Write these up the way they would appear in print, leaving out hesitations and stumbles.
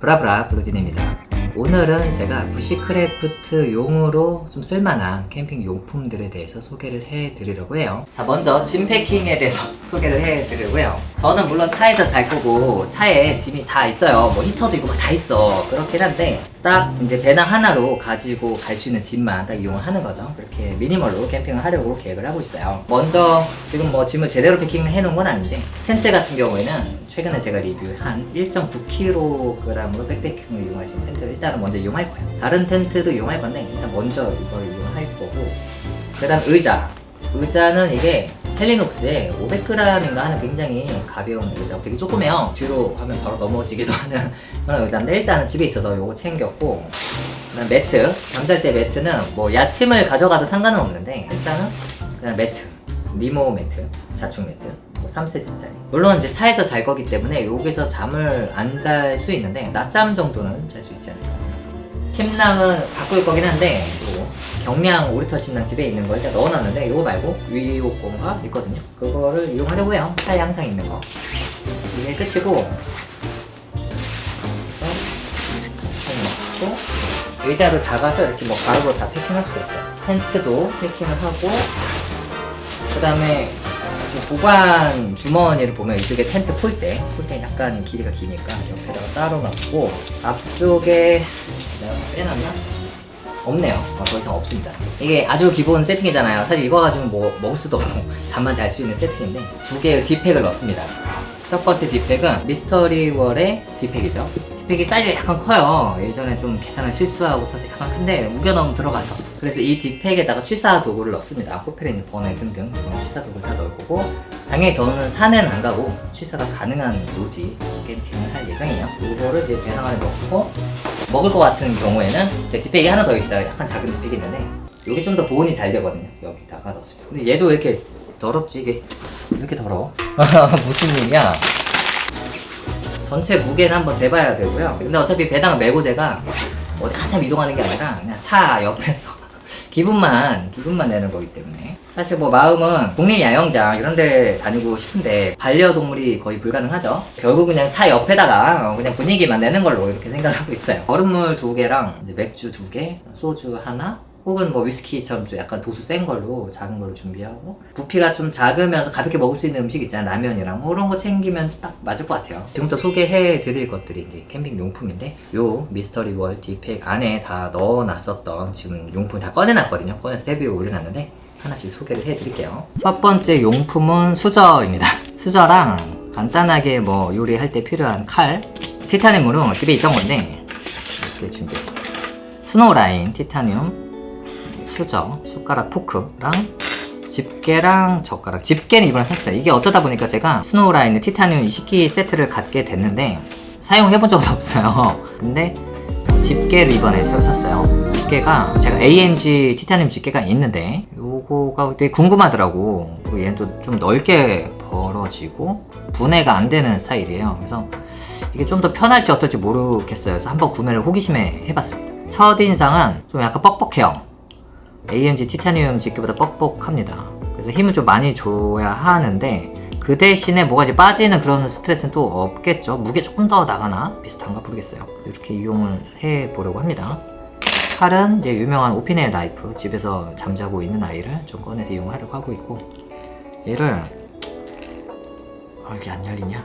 브라브라 블루진입니다. 오늘은 제가 부시크래프트용으로 좀 쓸만한 캠핑 용품들에 대해서 소개를 해드리려고 해요. 자, 먼저 짐 패킹에 대해서 소개를 해드리고요. 저는 물론 차에서 잘 거고 차에 짐이 다 있어요. 뭐 히터도 있고 다 있어. 그렇긴 한데 딱 이제 배낭 하나로 가지고 갈 수 있는 짐만 딱 이용을 하는 거죠. 그렇게 미니멀로 캠핑을 하려고 계획을 하고 있어요. 먼저 지금 뭐 짐을 제대로 패킹을 해놓은 건 아닌데 텐트 같은 경우에는 최근에 제가 리뷰한 1.9kg으로 백패킹을 이용할 수 있는 텐트를 일단은 먼저 이용할 거예요. 다른 텐트도 이용할 건데 일단 먼저 이걸 이용할 거고, 그 다음 의자는 이게 헬리녹스의 500g인가 하는 굉장히 가벼운 의자, 되게 조그매요. 뒤로 하면 바로 넘어지기도 하는 그런 의자인데 일단은 집에 있어서 요거 챙겼고, 그다음 매트, 잠잘 때 매트는 뭐 야침을 가져가도 상관은 없는데 일단은 그냥 매트, 니모 매트, 자충 매트 3cm짜리. 물론 이제 차에서 잘 거기 때문에 여기서 잠을 안 잘 수 있는데 낮잠 정도는 잘 수 있지 않을까. 침낭은 바꿀 거긴 한데 요거 경량 오리털 침낭 집에 있는 거 일단 넣어놨는데 요거 말고 위요거가 있거든요. 그거를 이용하려고 해요. 차에 항상 있는 거. 이게 끝이고, 그래서 넣고 의자도 작아서 이렇게 뭐 바로 다 패킹할 수가 있어요. 텐트도 패킹을 하고, 그 다음에 보관 주머니를 보면 이쪽에 텐트 폴대 약간 길이가 기니까 옆에다가 따로 놨고, 앞쪽에 내가 빼놨나? 없네요. 더 이상 없습니다. 이게 아주 기본 세팅이잖아요. 사실 이거 가지고 뭐 먹을 수도 없고 잠만 잘 수 있는 세팅인데 두 개의 딥팩을 넣습니다. 첫 번째 딥팩은 미스터리월의 딥팩이죠. 딥팩이 사이즈가 약간 커요. 예전에 좀 계산을 실수하고 사실 약간 큰데 우겨 넣으면 들어가서, 그래서 이 딥팩에다가 취사 도구를 넣습니다. 호페린 버너 등등 그런 취사 도구를 다 넣을 거고, 당연히 저는 산에는 안 가고 취사가 가능한 노지 캠핑을 할 예정이에요. 이거를 이제 배낭 안에 넣고, 먹을 것 같은 경우에는 제 딥팩이 하나 더 있어요. 약간 작은 딥팩이 있는데 이게 좀 더 보온이 잘 되거든요. 여기다가 넣습니다. 근데 얘도 이렇게 더럽지, 이게 이렇게 더러워. 무슨 일이야. 전체 무게는 한번 재봐야 되고요. 근데 어차피 배낭 메고 제가 어디 한참 이동하는 게 아니라 그냥 차 옆에서 기분만 내는 거기 때문에, 사실 뭐 마음은 국립야영장 이런 데 다니고 싶은데 반려동물이 거의 불가능하죠. 결국 그냥 차 옆에다가 그냥 분위기만 내는 걸로 이렇게 생각을 하고 있어요. 얼음물 2개랑 맥주 2개, 소주 하나, 혹은 뭐 위스키처럼 좀 약간 도수 센 걸로 작은 걸로 준비하고, 부피가 좀 작으면서 가볍게 먹을 수 있는 음식 있잖아요. 라면이랑 뭐 이런 거 챙기면 딱 맞을 것 같아요. 지금부터 소개해 드릴 것들이 이제 캠핑 용품인데, 요 미스터리 월 딥팩 안에 다 넣어놨었던 지금 용품 다 꺼내놨거든요. 꺼내서 탭 위에 올려놨는데 하나씩 소개를 해드릴게요. 첫 번째 용품은 수저입니다. 수저랑 간단하게 뭐 요리할 때 필요한 칼, 티타늄으로 집에 있던 건데 이렇게 준비했습니다. 스노우라인 티타늄 수저, 숟가락, 포크랑 집게랑 젓가락. 집게는 이번에 샀어요. 이게 어쩌다 보니까 제가 스노우라인의 티타늄 식기 세트를 갖게 됐는데 사용해본 적은 없어요. 근데 집게를 이번에 새로 샀어요. 집게가 제가 AMG 티타늄 집게가 있는데 요거가 되게 궁금하더라고. 그리고 얘는 또 좀 넓게 벌어지고 분해가 안 되는 스타일이에요. 그래서 이게 좀 더 편할지 어떨지 모르겠어요. 그래서 한번 구매를 호기심에 해봤습니다. 첫인상은 좀 약간 뻑뻑해요. AMG 티타늄 집게보다 뻑뻑합니다. 그래서 힘을 좀 많이 줘야 하는데 그 대신에 뭐가 이제 빠지는 그런 스트레스는 또 없겠죠. 무게 조금 더 나가나? 비슷한가 모르겠어요. 이렇게 이용을 해보려고 합니다. 칼은 이제 유명한 오피넬 나이프, 집에서 잠자고 있는 아이를 좀 꺼내서 이용하려고 하고 있고, 얘를 이게 안 열리냐?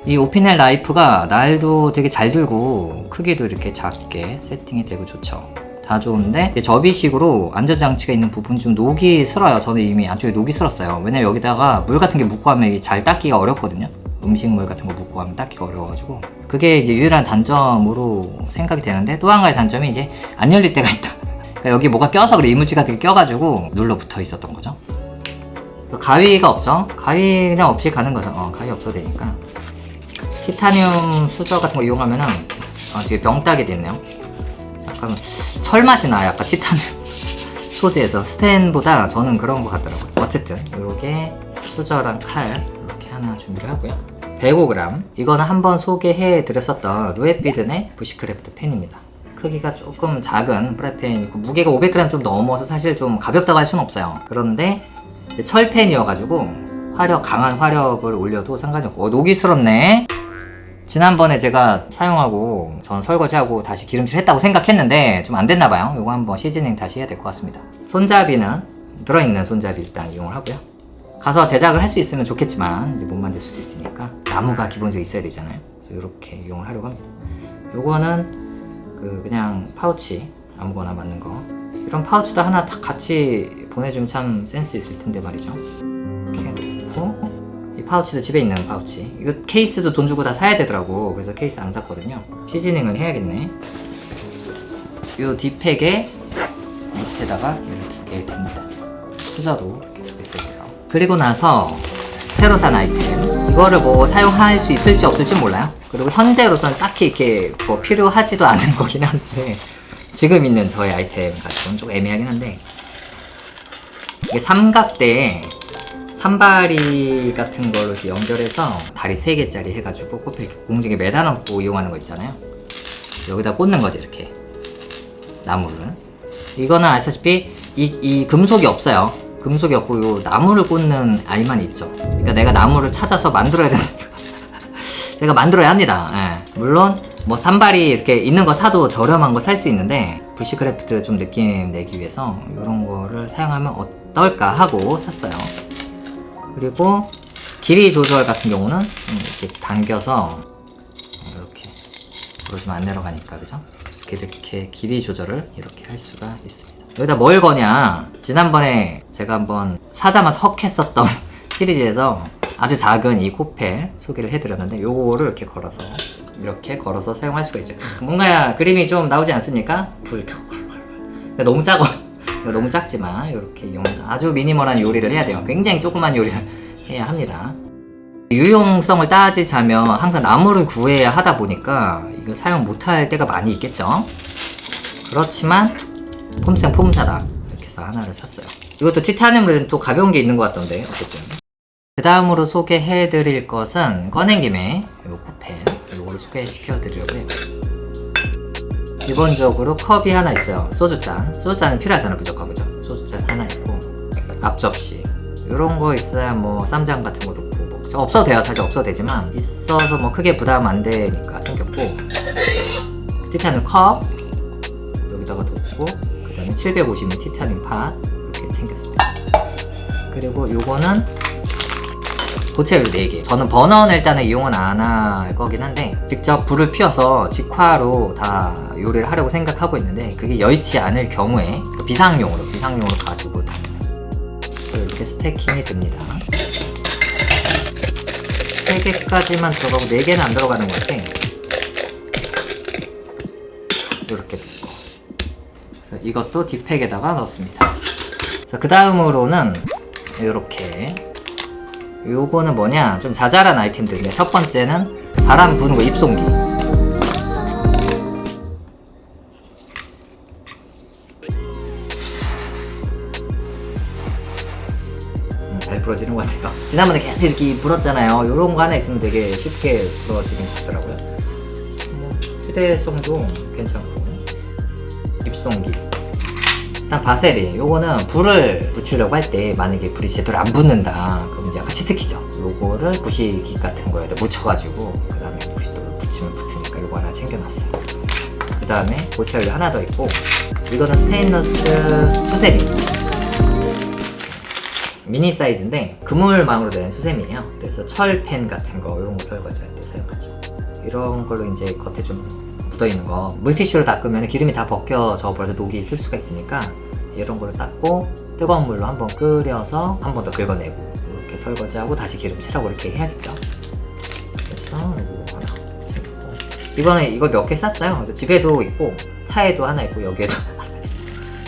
이 오피넬 나이프가 날도 되게 잘 들고 크기도 이렇게 작게 세팅이 되고 좋죠. 다 좋은데 접이식으로 안전장치가 있는 부분이 좀 녹이 슬어요. 저는 이미 안쪽에 녹이 슬었어요. 왜냐면 여기다가 물 같은 게 묻고 하면 잘 닦기가 어렵거든요. 음식물 같은 거 묻고 하면 닦기가 어려워가지고 그게 이제 유일한 단점으로 생각이 되는데, 또 한 가지 단점이 이제 안 열릴 때가 있다. 그러니까 여기 뭐가 껴서 그래, 이물질 같은 게 껴가지고 눌러 붙어 있었던 거죠. 가위가 없죠. 가위 그냥 없이 가는 거죠. 가위 없어도 되니까. 티타늄 수저 같은 거 이용하면은 뒤에 병 따게 돼 있네요. 약간 철 맛이 나요. 약간 티타늄 소재에서 스텐보다 저는 그런 것 같더라고요. 어쨌든 이렇게 수저랑 칼 이렇게 하나 준비를 하고요. 105g, 이거는 한번 소개해 드렸었던 루에비든의 부시크래프트 팬입니다. 크기가 조금 작은 프라이팬이고 무게가 500g 좀 넘어서 사실 좀 가볍다고 할 수는 없어요. 그런데 철팬이어가지고 강한 화력을 올려도 상관이 없고, 녹이 슬었네. 지난번에 제가 사용하고 전 설거지하고 다시 기름칠 했다고 생각했는데 좀 안됐나봐요. 요거 한번 시즈닝 다시 해야 될 것 같습니다. 손잡이는 들어있는 손잡이 일단 이용을 하고요. 가서 제작을 할 수 있으면 좋겠지만 이제 못 만들 수도 있으니까 나무가 기본적으로 있어야 되잖아요. 그래서 이렇게 이용을 하려고 합니다. 요거는 그냥 파우치 아무거나 맞는 거, 이런 파우치도 하나 다 같이 보내주면 참 센스 있을 텐데 말이죠. 이렇게 놓고, 이 파우치도 집에 있는 파우치, 이거 케이스도 돈 주고 다 사야 되더라고. 그래서 케이스 안 샀거든요. 시즈닝을 해야겠네. 요 뒷팩에 밑에다가 얘를 2개 듭니다. 수저도 이렇게 2개 듭니다. 그리고 나서 새로 산 아이템, 이거를 뭐 사용할 수 있을지 없을지 몰라요. 그리고 현재로서는 딱히 이렇게 뭐 필요하지도 않은 거긴 한데, 지금 있는 저의 아이템 가지고는 좀 애매하긴 한데, 이게 삼각대에 산바리 같은 거를 이렇게 연결해서 다리 3개짜리 해가지고 코펠 이렇게 공중에 매다 놓고 이용하는 거 있잖아요. 여기다 꽂는 거지, 이렇게 나무를. 이거는 아시다시피 이 금속이 없어요. 금속이 없고 요 나무를 꽂는 아이만 있죠. 그러니까 내가 나무를 찾아서 만들어야 되는 제가 만들어야 합니다. 예. 물론 뭐 산발이 이렇게 있는 거 사도 저렴한 거 살 수 있는데, 부시크래프트 좀 느낌 내기 위해서 이런 거를 사용하면 어떨까 하고 샀어요. 그리고 길이 조절 같은 경우는 이렇게 당겨서 이렇게 그러시면 안 내려가니까, 그죠? 이렇게 길이 조절을 이렇게 할 수가 있습니다. 여기다 뭘 거냐, 지난번에 제가 한번 사자마자 헉 했었던 시리즈에서 아주 작은 이 코펠 소개를 해드렸는데, 요거를 이렇게 걸어서 사용할 수가 있죠. 뭔가 그림이 좀 나오지 않습니까? 근데 너무 작아. 너무 작지만 이렇게 이용해서 아주 미니멀한 요리를 해야 돼요. 굉장히 조그만 요리를 해야 합니다. 유용성을 따지자면 항상 나무를 구해야 하다 보니까 이거 사용 못할 때가 많이 있겠죠. 그렇지만 폼생 폼사다 이렇게 해서 하나를 샀어요. 이것도 티타늄으로 된 또 가벼운 게 있는 것 같던데, 어쨌든. 그 다음으로 소개해드릴 것은 꺼낸 김에 요 코펠, 요거를 소개시켜드리려고 해요. 기본적으로 컵이 하나 있어요. 소주잔은 필요하잖아, 무조건, 그죠? 소주잔 하나 있고, 앞접시 요런 거 있어야 뭐 쌈장 같은 거 넣고, 뭐 없어도 돼요. 사실 없어도 되지만 있어서 뭐 크게 부담 안 되니까 챙겼고, 티타늄 컵 여기다가 놓고, 그 다음에 750ml 티타늄 팟 이렇게 챙겼습니다. 그리고 요거는 고체율 4개. 저는 버너는 일단은 이용은 안 할 거긴 한데, 직접 불을 피워서 직화로 다 요리를 하려고 생각하고 있는데, 그게 여의치 않을 경우에 비상용으로 가지고 다녀요. 이렇게 스태킹이 됩니다. 3개까지만 들어가고 4개는 안 들어가는 것 같아. 이렇게 넣고, 그래서 이것도 뒷팩에다가 넣습니다. 그 다음으로는 이렇게, 요거는 뭐냐, 좀 자잘한 아이템들인데, 첫 번째는 바람 부는 거, 입송기. 잘 부러지는 것 같아요. 지난번에 계속 이렇게 불었잖아요. 요런 거 하나 있으면 되게 쉽게 부러지긴 하더라고요. 휴대성도 괜찮고. 입송기. 일단 바세린, 요거는 불을 붙이려고 할 때 만약에 불이 제대로 안 붙는다 그러면 약간 치트키죠. 요거를 부시기 같은 거에다 묻혀가지고 그 다음에 부시도를 붙이면 붙으니까 요거 하나 챙겨놨어요. 그 다음에 고체열이 하나 더 있고, 이거는 스테인러스 수세미 미니 사이즈인데 그물망으로 된 수세미예요. 그래서 철펜 같은 거 이런 거 설거지할 때 사용하죠. 이런 걸로 이제 겉에 좀 묻어있는 거 물티슈로 닦으면 기름이 다 벗겨져 버려서 녹이 있을 수가 있으니까, 이런 거를 닦고 뜨거운 물로 한번 끓여서 한 번 더 긁어내고 이렇게 설거지하고 다시 기름칠하고 이렇게 해야겠죠. 그래서 이거 하나 챙기고, 이번에 이거 몇 개 샀어요. 그래서 집에도 있고 차에도 하나 있고 여기에도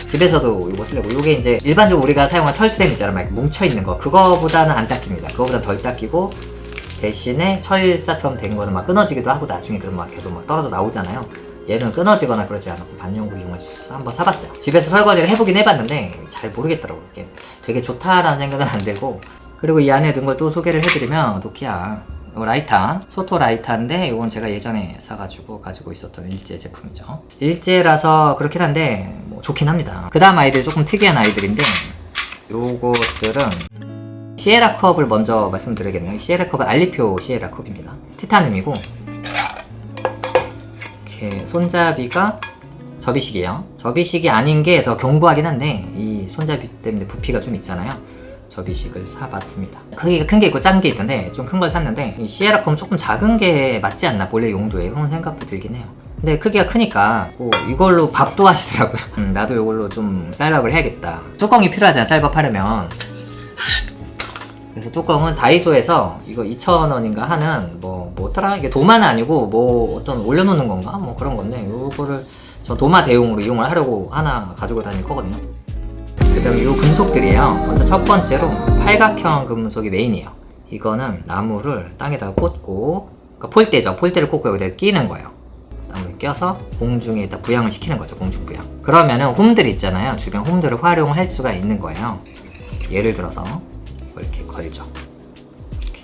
집에서도 이거 쓰려고. 이게 이제 일반적으로 우리가 사용한 철수세미 있잖아, 막 뭉쳐있는 거, 그거보다는 안 닦입니다. 그거보다 덜 닦이고, 대신에 철사처럼 된 거는 막 끊어지기도 하고 나중에 그러면 막 계속 막 떨어져 나오잖아요. 얘는 끊어지거나 그러지 않아서 반영구 이용할 수 있어서 한번 사봤어요. 집에서 설거지를 해보긴 해봤는데 잘 모르겠더라고요. 이게 되게 좋다라는 생각은 안 들고. 그리고 이 안에 든 걸 또 소개를 해드리면, 노키아 라이터, 소토 라이터인데, 이건 제가 예전에 사가지고 가지고 있었던 일제 제품이죠. 일제라서 그렇긴 한데 뭐 좋긴 합니다. 그 다음 아이들 조금 특이한 아이들인데, 요것들은 시에라 컵을 먼저 말씀드리겠네요. 시에라 컵은 알리표 시에라 컵입니다. 티타늄이고, 이렇게 손잡이가 접이식이에요. 접이식이 아닌 게 더 견고하긴 한데 이 손잡이 때문에 부피가 좀 있잖아요. 접이식을 사봤습니다. 크기가 큰 게 있고 작은 게 있던데 좀 큰 걸 샀는데 이 시에라컴은 조금 작은 게 맞지 않나 본래 용도에 그런 생각도 들긴 해요. 근데 크기가 크니까 이걸로 밥도 하시더라고요. 나도 이걸로 좀 쌀밥을 해야겠다. 뚜껑이 필요하잖아 쌀밥 하려면. 그래서 뚜껑은 다이소에서 이거 2,000원인가 하는 뭐더라? 이게 도마는 아니고 뭐 어떤 올려놓는 건가? 뭐 그런 건데 요거를 저 도마 대용으로 이용을 하려고 하나 가지고 다닐 거거든요. 그 다음에 요 금속들이에요. 먼저 첫 번째로 팔각형 금속이 메인이에요. 이거는 나무를 땅에다가 꽂고 그러니까 폴대죠. 폴대를 꽂고 여기다 끼는 거예요. 나무를 껴서 공중에다 부양을 시키는 거죠. 공중 부양. 그러면은 홈들 있잖아요. 주변 홈들을 활용할 수가 있는 거예요. 예를 들어서 이렇게 걸죠. 이렇게.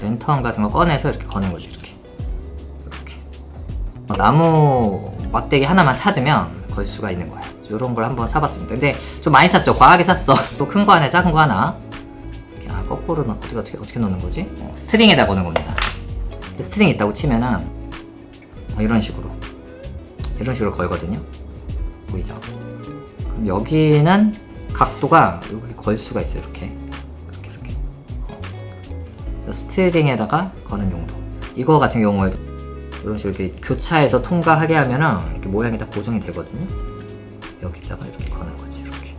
랜턴 같은 거 꺼내서 이렇게 거는 거죠. 이렇게. 나무 막대기 하나만 찾으면 걸 수가 있는 거예요. 이런 걸 한번 사봤습니다. 근데 좀 많이 샀죠. 과하게 샀어. 또 큰 거 하나, 작은 거 하나. 이렇게, 거꾸로 어떻게 놓는 거지? 스트링에다 거는 겁니다. 스트링 있다고 치면은 이런 식으로 걸거든요. 보이죠? 그럼 여기는 각도가 여기 걸 수가 있어요. 이렇게. 스트링에다가 거는 용도. 이거 같은 경우에도 이런 식으로 이렇게 교차해서 통과하게 하면은 이렇게 모양이 다 고정이 되거든요. 여기다가 이렇게 거는 거지. 이렇게.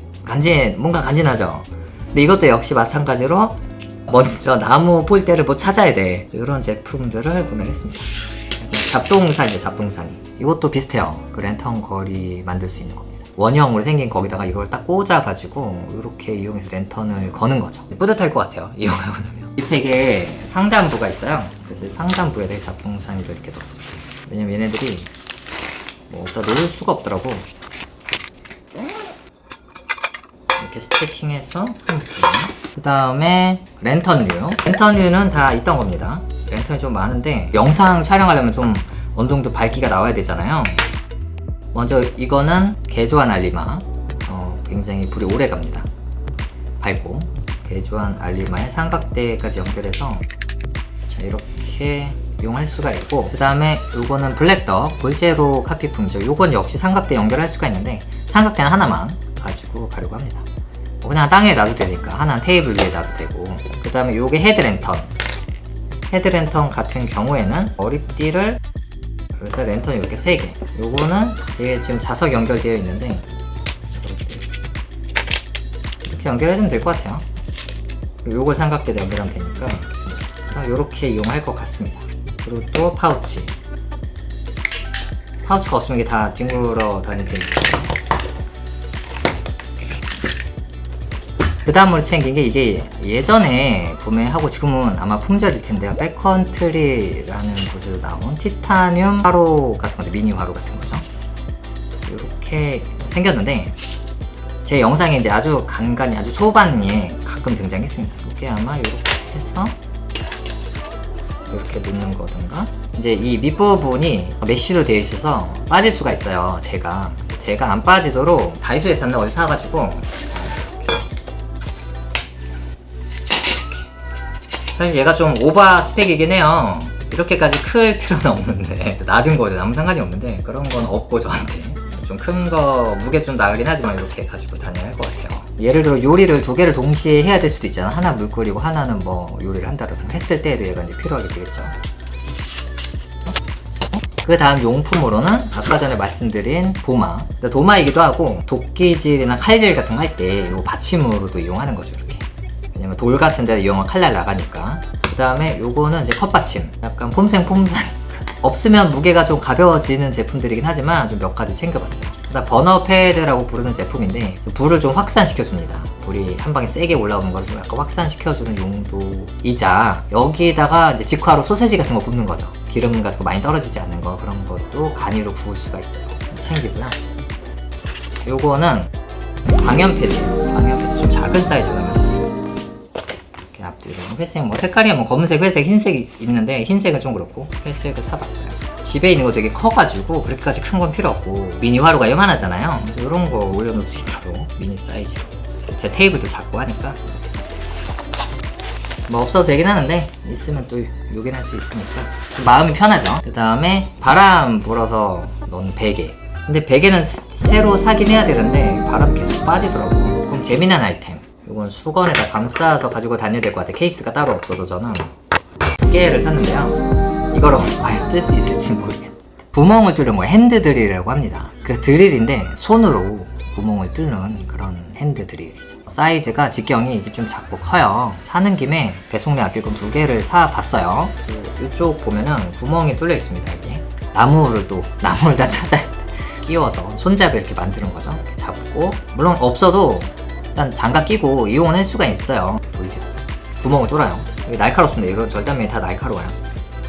뭔가 간지나죠? 근데 이것도 역시 마찬가지로 먼저 나무 폴대를 뭐 찾아야 돼. 이런 제품들을 구매를 했습니다. 잡동산이죠, 잡동사니. 이것도 비슷해요. 그 랜턴 거리 만들 수 있는 겁니다. 원형으로 생긴 거기다가 이걸 딱 꽂아가지고 이렇게 이용해서 랜턴을 거는 거죠. 뿌듯할 것 같아요. 이용하고 나면. 이 팩에 상단부가 있어요. 그래서 상단부에 대해 잡동사니를 이렇게 넣습니다. 왜냐면 얘네들이 뭐 어디다 놓을 수가 없더라고. 이렇게 스태킹해서 그 다음에 랜턴류는 다 있던 겁니다. 랜턴이 좀 많은데 영상 촬영하려면 좀 어느 정도 밝기가 나와야 되잖아요. 먼저 이거는 개조한 알리마. 굉장히 불이 오래 갑니다. 밝고 개조한 알리마에 삼각대까지 연결해서 자 이렇게 이용할 수가 있고, 그 다음에 요거는 블랙덕 골제로 카피품이죠. 요건 역시 삼각대 연결할 수가 있는데 삼각대는 하나만 가지고 가려고 합니다. 그냥 땅에 놔도 되니까 하나는 테이블 위에 놔도 되고, 그 다음에 요게 헤드랜턴 같은 경우에는 머리띠를 그래서 랜턴이 이렇게 3개. 요거는 이게 지금 자석 연결되어 있는데 이렇게 연결해주면 될 것 같아요. 요걸 삼각대에 연결하면 되니까 요렇게 이용할 것 같습니다. 그리고 또 파우치가 없으면 이게 다 뒹굴어 다닐 테니까. 그 다음으로 챙긴 게 이게 예전에 구매하고 지금은 아마 품절일 텐데요. 백컨트리라는 곳에서 나온 티타늄 화로 같은 거죠. 미니 화로 같은 거죠. 이렇게 생겼는데 제 영상에 이제 아주 간간히 아주 초반에 가끔 등장했습니다. 이게 아마 이렇게 해서 이렇게 놓는 거든가. 이제 이 밑부분이 메쉬로 되어 있어서 빠질 수가 있어요. 그래서 제가 안 빠지도록 다이소에 샀나 어디 사가지고. 사실 얘가 좀 오버 스펙이긴 해요. 이렇게까지 클 필요는 없는데, 낮은 거에 아무 상관이 없는데 그런 건 없고 저한테 좀 큰 거 무게 좀 나가긴 하지만 이렇게 가지고 다녀야 할 것 같아요. 예를 들어 요리를 2개를 동시에 해야 될 수도 있잖아. 하나 물 끓이고 하나는 뭐 요리를 한다고 했을 때에도 얘가 이제 필요하게 되겠죠. 그 다음 용품으로는 아까 전에 말씀드린 도마이기도 하고 도끼질이나 칼질 같은 거 할 때 요 받침으로도 이용하는 거죠. 이렇게. 왜냐면 돌 같은 데 이용하면 칼날 나가니까. 그 다음에 요거는 이제 컵받침. 약간 폼생폼사니까 없으면 무게가 좀 가벼워지는 제품들이긴 하지만 좀 몇 가지 챙겨봤어요. 그다음 버너 패드라고 부르는 제품인데 불을 좀 확산시켜줍니다. 불이 한 방에 세게 올라오는 걸 좀 약간 확산시켜주는 용도이자, 여기다가 이제 직화로 소세지 같은 거 굽는 거죠. 기름 같은 거 많이 떨어지지 않는 거, 그런 것도 간이로 구울 수가 있어요. 챙기고요. 요거는 방염 패드 좀 작은 사이즈로 샀어요. 이렇게 앞뒤로 회색, 뭐 색깔이 뭐 검은색, 회색, 흰색이 있는데 흰색은 좀 그렇고 회색을 사봤어요. 집에 있는 거 되게 커가지고 그렇게까지 큰 건 필요 없고 미니 화로가 요만하잖아요. 그래서 이런 거 올려놓을 수 있도록 미니 사이즈로. 제 테이블도 작고 하니까 이렇게 샀어요. 뭐 없어도 되긴 하는데 있으면 또 요긴할 수 있으니까 좀 마음이 편하죠. 그 다음에 바람 불어서 넣은 베개. 근데 베개는 새로 사긴 해야 되는데 바람 계속 빠지더라고. 그럼 재미난 아이템. 이건 수건에다 감싸서 가지고 다녀야 될 것 같아. 케이스가 따로 없어서 저는 2개를 샀는데요. 이걸 과연 쓸 수 있을지 모르겠네. 구멍을 뚫는 거 핸드 드릴이라고 합니다. 그 드릴인데 손으로 구멍을 뚫는 그런 핸드 드릴이죠. 사이즈가 직경이 이게 좀 작고 커요. 사는 김에 배송료 아낄 건 2개를 사봤어요. 이쪽 보면은 구멍이 뚫려 있습니다. 여기 나무를 다 찾아야 돼. 끼워서 손잡이 이렇게 만드는 거죠. 이렇게 잡고 물론 없어도 일단 장갑 끼고 이용은 할 수가 있어요. 보이겠어요? 구멍을 뚫어요. 여기 날카롭습니다. 이런 절단면이 다 날카로워요.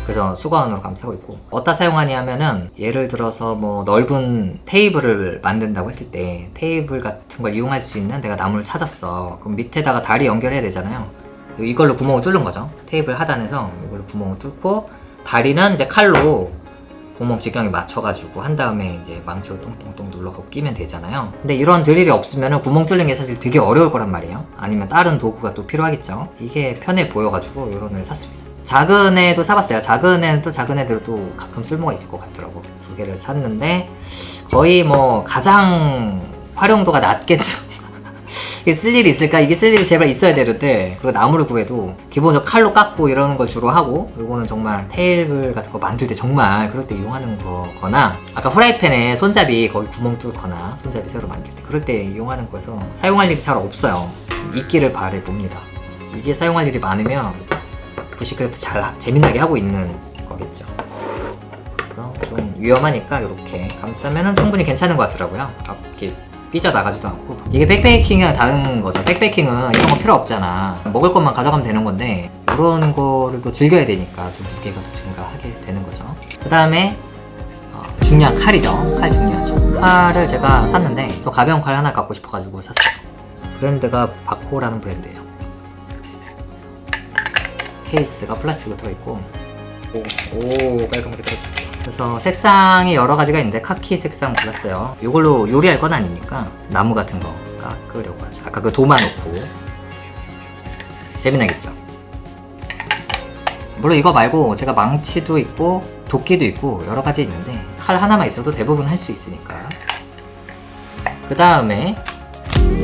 그래서 수건으로 감싸고 있고 어디다 사용하냐 하면은 예를 들어서 뭐 넓은 테이블을 만든다고 했을 때 테이블 같은 걸 이용할 수 있는 내가 나무를 찾았어. 그럼 밑에다가 다리 연결해야 되잖아요. 이걸로 구멍을 뚫는 거죠. 테이블 하단에서 이걸로 구멍을 뚫고 다리는 이제 칼로 구멍 직경에 맞춰가지고 한 다음에 이제 망치로 똥똥똥 눌러서 끼면 되잖아요. 근데 이런 드릴이 없으면 구멍 뚫는 게 사실 되게 어려울 거란 말이에요. 아니면 다른 도구가 또 필요하겠죠. 이게 편해 보여가지고 이런 애를 샀습니다. 작은 애도 사봤어요. 작은 애는 또 작은 애대로 또 가끔 쓸모가 있을 것 같더라고. 2개를 샀는데 거의 뭐 가장 활용도가 낮겠죠. 이게 쓸 일이 있을까? 이게 쓸 일이 제발 있어야 되는데 그리고 나무를 구해도 기본적으로 칼로 깎고 이러는 걸 주로 하고 요거는 정말 테이블 같은 거 만들 때 정말 그럴 때 이용하는 거거나 아까 후라이팬에 손잡이 거기 구멍 뚫거나 손잡이 새로 만들 때 그럴 때 이용하는 거여서 사용할 일이 잘 없어요. 좀 있기를 바라봅니다. 이게 사용할 일이 많으면 부시크래프트 잘 재미나게 하고 있는 거겠죠. 그래서 좀 위험하니까 이렇게 감싸면 충분히 괜찮은 것 같더라고요. 이렇게 삐져나가지도 않고. 이게 백패킹이랑 다른 거죠. 백패킹은 이런 거 필요 없잖아. 먹을 것만 가져가면 되는 건데 이런 거를 또 즐겨야 되니까 좀 무게가 더 증가하게 되는 거죠. 그 다음에 중요한 칼이죠. 칼 중요하죠. 칼을 제가 샀는데 저 가벼운 칼 하나 갖고 싶어가지고 샀어요. 브랜드가 바코라는 브랜드예요. 케이스가 플라스틱으로 들어있고 깔끔하게 들어있어. 그래서 색상이 여러 가지가 있는데 카키 색상 골랐어요. 이걸로 요리할 건 아니니까 나무 같은 거 깎으려고 하죠. 아까 그 도마 놓고 재미나겠죠. 물론 이거 말고 제가 망치도 있고 도끼도 있고 여러 가지 있는데 칼 하나만 있어도 대부분 할 수 있으니까. 그 다음에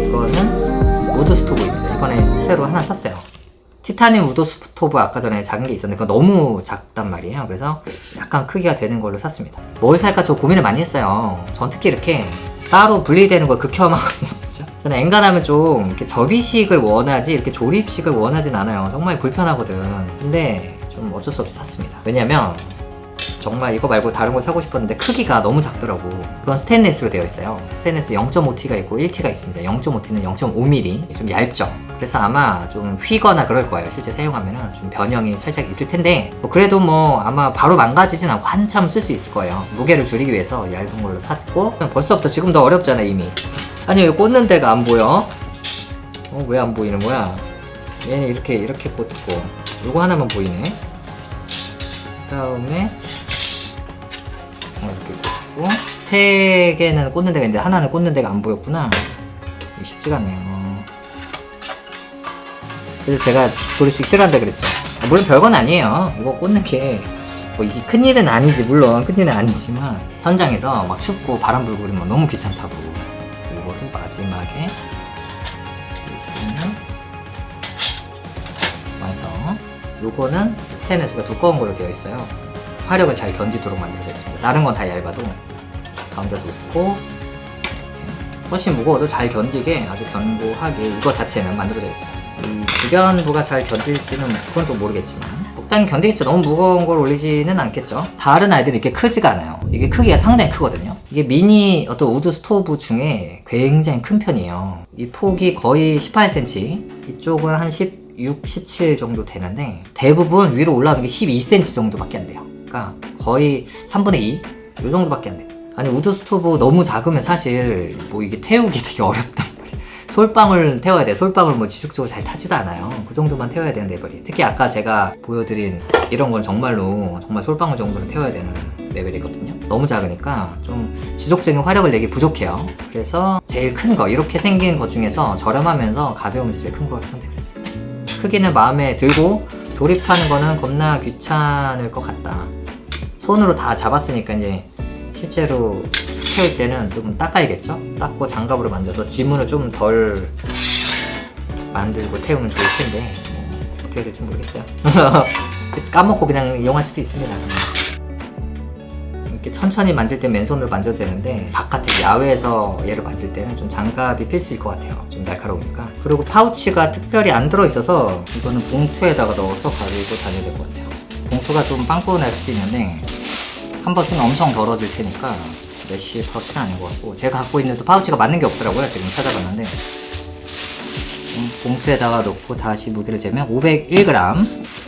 이거는 우드 스토브입니다. 이번에 새로 하나 샀어요. 티타늄 우드 스토브 아까 전에 작은 게 있었는데 그거 너무 작단 말이에요. 그래서 약간 크기가 되는 걸로 샀습니다. 뭘 살까 저 고민을 많이 했어요. 전 특히 이렇게 따로 분리되는 걸 극혐하거든요. 진짜 저는 엔간하면 좀 이렇게 접이식을 원하지 이렇게 조립식을 원하진 않아요. 정말 불편하거든. 근데 좀 어쩔 수 없이 샀습니다. 왜냐면 정말 이거 말고 다른 걸 사고 싶었는데 크기가 너무 작더라고. 그건 스테인리스로 되어 있어요. 스테인리스 0.5T가 있고 1T가 있습니다. 0.5T는 0.5mm 좀 얇죠. 그래서 아마 좀 휘거나 그럴 거예요. 실제 사용하면은 좀 변형이 살짝 있을 텐데 뭐 그래도 뭐 아마 바로 망가지진 않고 한참 쓸 수 있을 거예요. 무게를 줄이기 위해서 얇은 걸로 샀고 벌써부터 지금 더 어렵잖아 이미. 아니 왜 꽂는 데가 안 보여? 왜 안 보이는 거야? 얘는 이렇게 꽂고 요거 하나만 보이네. 그 다음에 이렇게 꽂고 3개는 꽂는 데가 있는데 하나는 꽂는 데가 안 보였구나. 이게 쉽지가 않네요. 그래서 제가 조립식 싫어한다 그랬죠. 물론 별건 아니에요. 이거 꽂는 게 뭐 이게 큰일은 아니지. 물론 큰일은 아니지만 현장에서 막 춥고 바람 불고 그러면 너무 귀찮다고. 이거를 마지막에 붙이면 완성. 요거는 스테인리스가 두꺼운 걸로 되어 있어요. 화력을 잘 견디도록 만들어져 있습니다. 다른 건 다 얇아도 가운데 놓고 이렇게 훨씬 무거워도 잘 견디게 아주 견고하게 이거 자체는 만들어져 있어요. 이 주변부가 잘 견딜지는 그건 또 모르겠지만 적당히 견디겠죠. 너무 무거운 걸 올리지는 않겠죠. 다른 아이들은 이렇게 크지가 않아요. 이게 크기가 상당히 크거든요. 이게 미니 어떤 우드 스토브 중에 굉장히 큰 편이에요. 이 폭이 거의 18cm, 이쪽은 한 16, 17 정도 되는데 대부분 위로 올라가는 게 12cm 정도밖에 안 돼요. 그러니까 거의 3분의 2? 이 정도밖에 안 돼요. 아니 우드 스토브 너무 작으면 사실 뭐 이게 태우기 되게 어렵단 말이에요. 솔방울 태워야 돼. 솔방울 뭐 지속적으로 잘 타지도 않아요. 그 정도만 태워야 되는 레벨이. 특히 아까 제가 보여드린 이런 건 정말로 정말 솔방울 정도는 태워야 되는 레벨이거든요. 너무 작으니까 좀 지속적인 화력을 내기 부족해요. 그래서 제일 큰 거 이렇게 생긴 것 중에서 저렴하면서 가벼우면서 제일 큰 거를 선택했어요. 크기는 마음에 들고 조립하는 거는 겁나 귀찮을 것 같다. 손으로 다 잡았으니까 이제 실제로 태울 때는 좀 닦아야겠죠? 닦고 장갑으로 만져서 지문을 좀 덜 만들고 태우면 좋을 텐데 어떻게 될지 모르겠어요. 까먹고 그냥 이용할 수도 있습니다. 이렇게 천천히 만질 때 맨손으로 만져도 되는데 바깥에 야외에서 얘를 만질 때는 좀 장갑이 필수일 것 같아요. 좀 날카로우니까. 그리고 파우치가 특별히 안 들어있어서 이거는 봉투에다가 넣어서 가지고 다녀야 될 것 같아요. 봉투가 좀 빵꾸날 수도 있는데 한 번 쓰면 엄청 더러질 테니까 메쉬 파우치는 아닌 것 같고, 제가 갖고 있는 또 파우치가 맞는 게 없더라고요. 지금 찾아봤는데 봉투에다가 넣고 다시 무게를 재면 501g.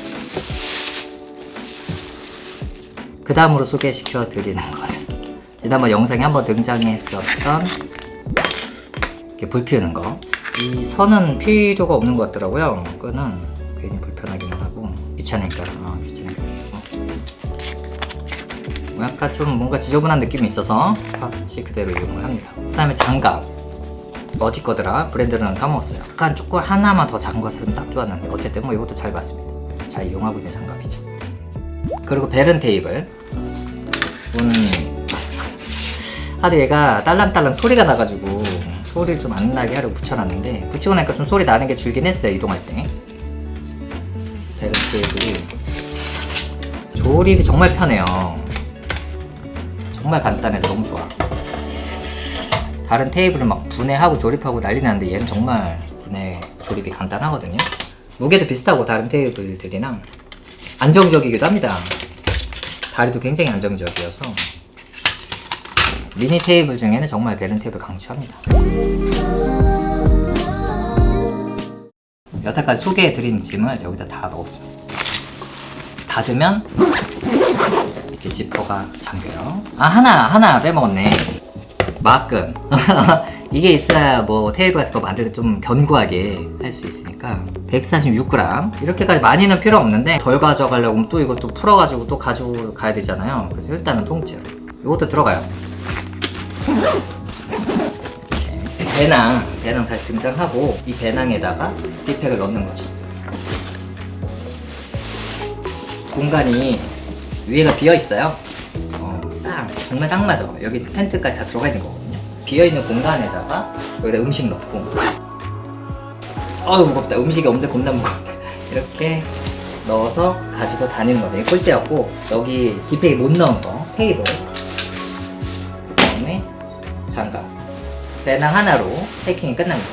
그 다음으로 소개시켜 드리는 것은 지난번 영상에 한번 등장했었던 이렇게 불 피우는 거. 이 선은 필요가 없는 것 같더라고요. 끈은 괜히 불편하기는 하고 귀찮으니까. 약간 좀 뭔가 지저분한 느낌이 있어서 파우치 그대로 이용을 합니다. 그 다음에 장갑. 어디 거더라? 브랜드는 까먹었어요. 약간 조금 하나만 더 작은 거 샀으면 딱 좋았는데 어쨌든 뭐 이것도 잘 봤습니다. 잘 이용하고 있는 장갑이죠. 그리고 베른 테이블. 하도 얘가 딸랑딸랑 소리가 나가지고 소리를 좀 안 나게 하려고 붙여놨는데 붙이고 나니까 좀 소리 나는 게 줄긴 했어요. 이동할 때. 베른 테이블이 조립이 정말 편해요. 정말 간단해서 너무 좋아. 다른 테이블은 막 분해하고 조립하고 난리 나는데 얘는 정말 분해 조립이 간단하거든요. 무게도 비슷하고 다른 테이블들이랑 안정적이기도 합니다. 다리도 굉장히 안정적이어서 미니 테이블 중에는 정말 베른 테이블 강추합니다. 여태까지 소개해드린 짐을 여기다 다 넣었습니다. 닫으면 이렇게 지퍼가 잠겨요. 아, 하나 빼먹었네. 막금. 이게 있어야 뭐 테이블 같은 거 만들 때 좀 견고하게 할 수 있으니까. 146g. 이렇게까지 많이는 필요 없는데 덜 가져가려고 또 이것도 풀어가지고 또 가지고 가야 되잖아요. 그래서 일단은 통째로 이것도 들어가요. 배낭 다시 등장하고 이 배낭에다가 디팩을 넣는 거죠. 공간이 위에가 비어 있어요. 정말 딱 맞아. 여기 텐트까지 다 들어가 있는 거거든요. 비어 있는 공간에다가 여기다 음식 넣고. 무겁다. 음식이 없는데 겁나 무겁다. 이렇게 넣어서 가지고 다니는 거죠. 이게 꼴대였고, 여기 디팩이 못 넣은 거 테이블, 그 다음에 장갑, 배낭 하나로 패킹이 끝납니다.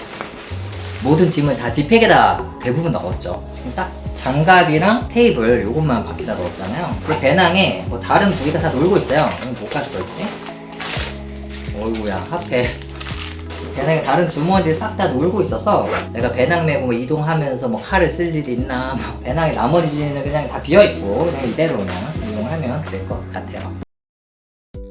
모든 짐을 다 디팩에다 대부분 넣었죠. 지금 딱 장갑이랑 테이블 요것만 밖에다 넣었잖아요. 그 배낭에 뭐 다른 부위가 다 놀고 있어요. 이건 못 가지고 있지? 어이구야, 하필 배낭에 다른 주머니들 싹 다 놀고 있어서 내가 배낭 메고 뭐 이동하면서 뭐 칼을 쓸 일이 있나, 뭐 배낭에 나머지는 그냥 다 비어있고 그냥 이대로 그냥 이용하면 될 것 같아요.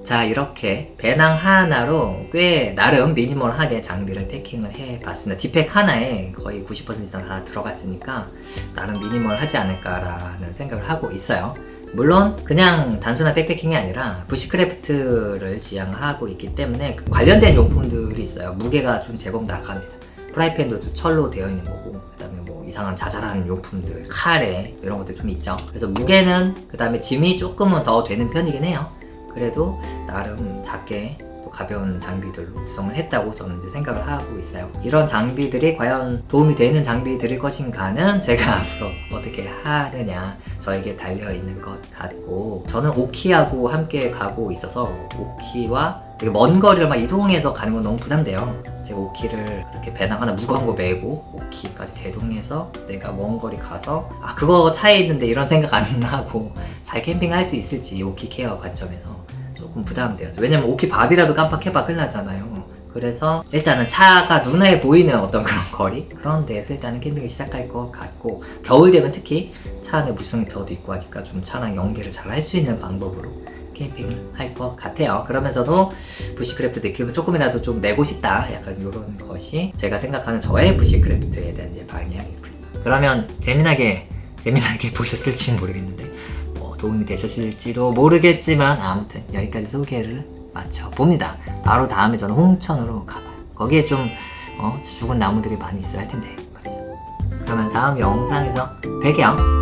자, 이렇게 배낭 하나로 꽤 나름 미니멀하게 장비를 패킹을 해봤습니다. 디팩 하나에 거의 90% 이상 다 들어갔으니까 나름 미니멀하지 않을까라는 생각을 하고 있어요. 물론 그냥 단순한 백패킹이 아니라 부시크래프트를 지향하고 있기 때문에 관련된 용품들이 있어요. 무게가 좀 제법 나갑니다. 프라이팬도 철로 되어 있는 거고, 그 다음에 뭐 이상한 자잘한 용품들, 카레 이런 것들 좀 있죠. 그래서 무게는 그 다음에 짐이 조금은 더 되는 편이긴 해요. 그래도 나름 작게 또 가벼운 장비들로 구성을 했다고 저는 이제 생각을 하고 있어요. 이런 장비들이 과연 도움이 되는 장비들일 것인가는 제가 앞으로 어떻게 하느냐 저에게 달려있는 것 같고, 저는 오키하고 함께 가고 있어서 오키와 되게 먼 거리를 막 이동해서 가는 건 너무 부담돼요. 제가 오키를 이렇게 배낭 하나 무거운 거 메고 오키까지 대동해서 내가 먼 거리 가서 그거 차에 있는데 이런 생각 안 하고 잘 캠핑할 수 있을지 오키 케어 관점에서 조금 부담돼요. 왜냐면 오키 밥이라도 깜빡해봐 큰일 나잖아요. 그래서 일단은 차가 눈에 보이는 어떤 그런 거리? 그런 데에서 일단은 캠핑을 시작할 것 같고, 겨울 되면 특히 차 안에 물성히터도 있고 하니까 좀 차랑 연계를 잘 할 수 있는 방법으로 캠핑을 할 것 같아요. 그러면서도 부시크래프트 느낌을 조금이라도 좀 내고 싶다, 약간 이런 것이 제가 생각하는 저의 부시크래프트에 대한 이제 방향이고요. 그러면 재미나게 보셨을지는 모르겠는데 도움이 되셨을지도 모르겠지만 아무튼 여기까지 소개를 마쳐봅니다. 바로 다음에 저는 홍천으로 가봐요. 거기에 좀 죽은 나무들이 많이 있어야 할 텐데 말이죠. 그러면 다음 영상에서 뵐게요.